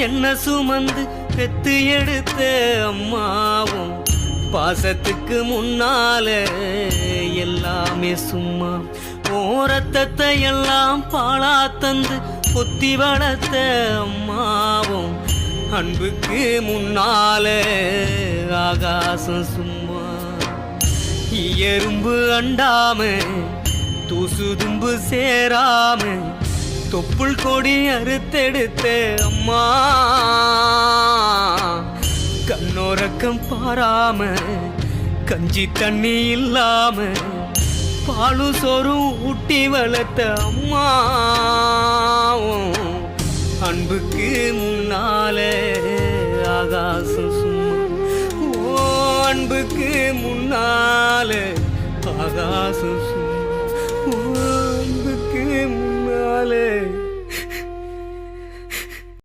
என்ன சுமந்து பெத்து எடுத்த அம்மாவும் பாசத்துக்கு முன்னால எல்லாமே சும்மா. ஓரத்தத்தை எல்லாம் பாழா தந்து பொத்தி வளர்த்த அம்மாவும் அன்புக்கு முன்னால ஆகாசம் சும்மா. எறும்பு அண்டாம தூசு தும்பு சேராம தொப்புள் கொடி அறுத்தெடுத்த அம்மா கண்ணோரக்கம் பாராம கஞ்சி தண்ணி இல்லாம பாலு சோறும் ஊட்டி வளர்த்த அம்மா அன்புக்கு முன்னால ஆகாசம் சும்மா. ஓ அன்புக்கு முன்னால ஆகாசம் சும்மா. ஓ அன்புக்கு முன்னாலே